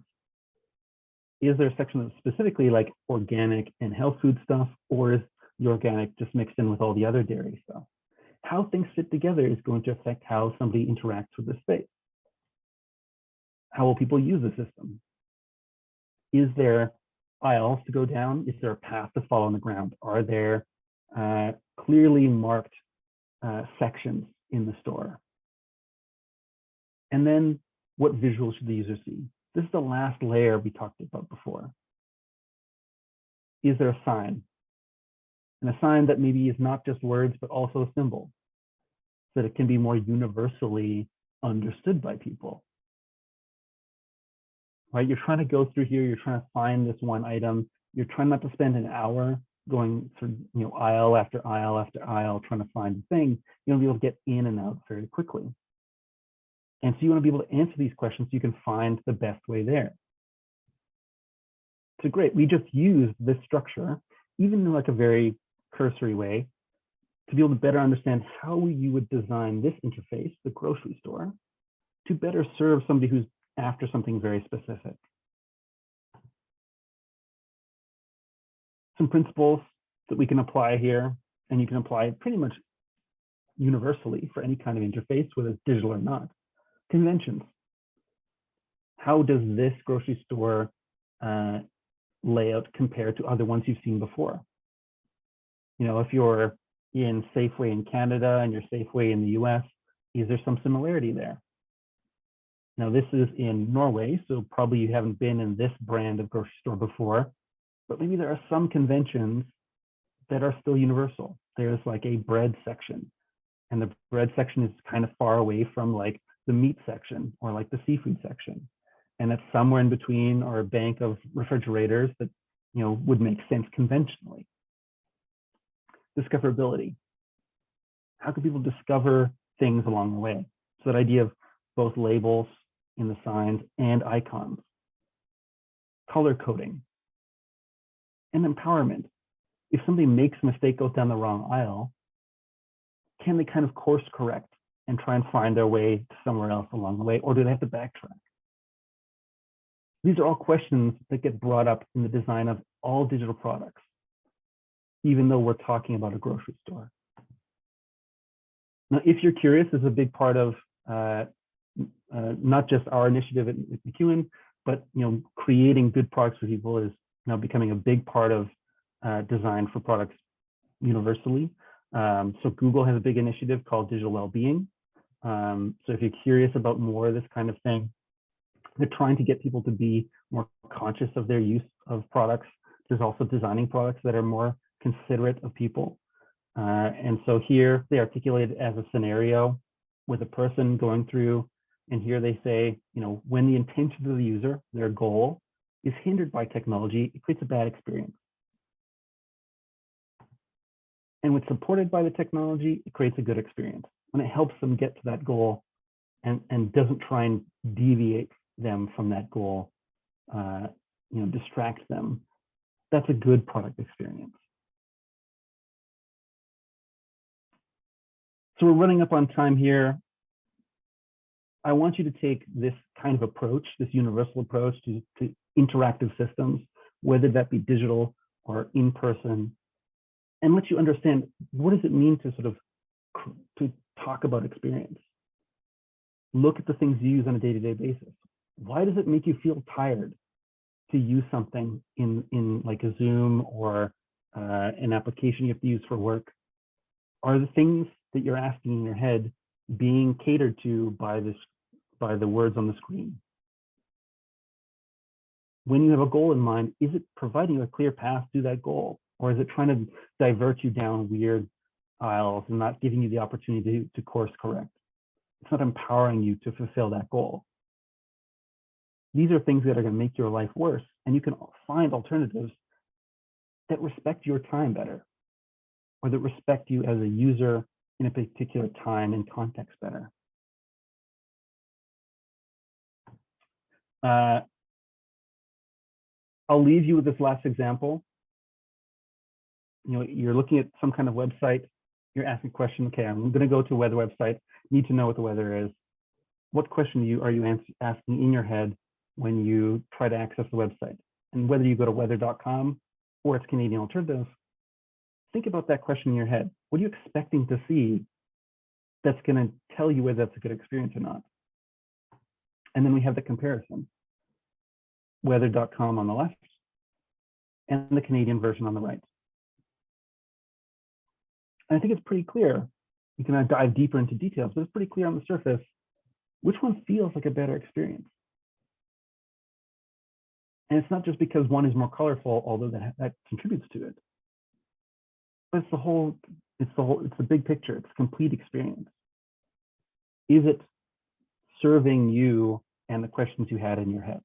Is there a section that's specifically like organic and health food stuff, or is the organic just mixed in with all the other dairy stuff? How things fit together is going to affect how somebody interacts with the space. How will people use the system? Is there aisles to go down? Is there a path to follow on the ground? Are there clearly marked sections in the store? And then what visuals should the user see? This is the last layer we talked about before. Is there a sign? And a sign that maybe is not just words, but also a symbol, so that it can be more universally understood by people. Right? You're trying to go through here, you're trying to find this one item. You're trying not to spend an hour going through, aisle after aisle after aisle, trying to find the thing. You want to be able to get in and out very quickly. And so you want to be able to answer these questions so you can find the best way there. So great, we just used this structure, even in like a very cursory way, to be able to better understand how you would design this interface, the grocery store, to better serve somebody who's after something very specific. Some principles that we can apply here, and you can apply it pretty much universally for any kind of interface, whether it's digital or not. Conventions. How does this grocery store layout compare to other ones you've seen before? If you're in Safeway in Canada and you're Safeway in the US, is there some similarity there? Now, this is in Norway, so probably you haven't been in this brand of grocery store before, but maybe there are some conventions that are still universal. There's like a bread section, and the bread section is kind of far away from like the meat section or like the seafood section. And it's somewhere in between, or a bank of refrigerators that would make sense conventionally. Discoverability. How can people discover things along the way? So that idea of both labels in the signs and icons. Color coding. And empowerment. If somebody makes a mistake, goes down the wrong aisle, can they kind of course correct and try and find their way to somewhere else along the way, or do they have to backtrack? These are all questions that get brought up in the design of all digital products, even though we're talking about a grocery store. Now, if you're curious, this is a big part of not just our initiative at MacEwan, but creating good products for people is now becoming a big part of design for products universally. So Google has a big initiative called Digital Wellbeing. So if you're curious about more of this kind of thing, they're trying to get people to be more conscious of their use of products. There's also designing products that are more considerate of people. And so here they articulate it as a scenario with a person going through, and here they say, when the intention of the user, their goal, is hindered by technology, it creates a bad experience. And when supported by the technology, it creates a good experience. When it helps them get to that goal and doesn't try and deviate them from that goal, distract them, that's a good product experience. So we're running up on time here. I want you to take this kind of approach, this universal approach to interactive systems, whether that be digital or in person, and let you understand, what does it mean to to talk about experience? Look at the things you use on a day-to-day basis. Why does it make you feel tired to use something in like a Zoom or an application you have to use for work? Are the things that you're asking in your head being catered to by the words on the screen? When you have a goal in mind, is it providing you a clear path to that goal? Or is it trying to divert you down weird aisles and not giving you the opportunity to course correct? It's not empowering you to fulfill that goal. These are things that are going to make your life worse, and you can find alternatives that respect your time better, or that respect you as a user in a particular time and context better. I'll leave you with this last example. You're looking at some kind of website. You're asking a question. Okay, I'm going to go to a weather website. Need to know what the weather is. What question are you asking in your head when you try to access the website? And whether you go to weather.com or it's Canadian Alternative, think about that question in your head. What are you expecting to see that's going to tell you whether that's a good experience or not? And then we have the comparison. Weather.com on the left and the Canadian version on the right. And I think it's pretty clear. You can dive deeper into details, but it's pretty clear on the surface which one feels like a better experience. And it's not just because one is more colorful, although that contributes to it. But it's the big picture, it's a complete experience. Is it serving you and the questions you had in your head?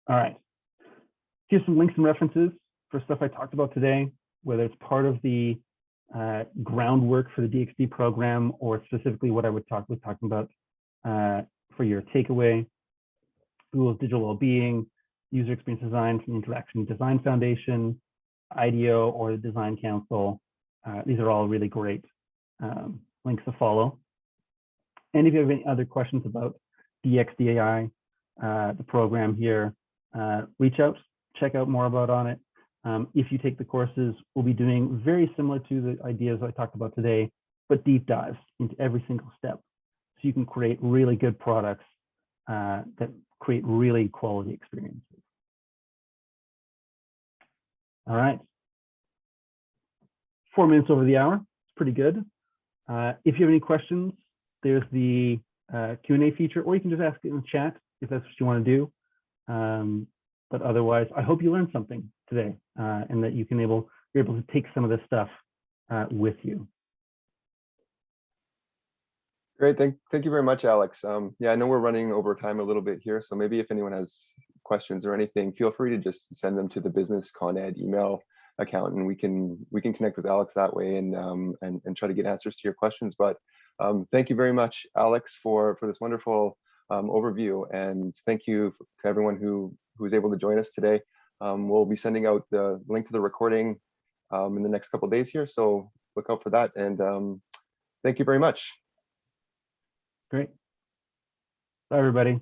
All right, here's some links and references for stuff I talked about today, whether it's part of the groundwork for the DXD program or specifically what I was talking about for your takeaway. Google's Digital Wellbeing, User Experience Design from the Interaction Design Foundation, IDEO or the Design Council. These are all really great links to follow. And if you have any other questions about DXDI, the program here, reach out, check out more about it. If you take the courses, we'll be doing very similar to the ideas I talked about today, but deep dives into every single step. So you can create really good products that create really quality experiences. All right. 4 minutes over the hour, it's pretty good. If you have any questions, there's the Q&A feature, or you can just ask it in the chat if that's what you want to do. But otherwise, I hope you learned something today and that you're able to take some of this stuff with you. Great, thank you very much, Alex. Yeah, I know we're running over time a little bit here, so maybe if anyone has questions or anything, feel free to just send them to the Business Con Ed email account, and we can connect with Alex that way and try to get answers to your questions. But thank you very much, Alex, for this wonderful overview, and thank you to everyone who was able to join us today. We'll be sending out the link to the recording in the next couple of days here, so look out for that. And thank you very much. Great. Bye, everybody.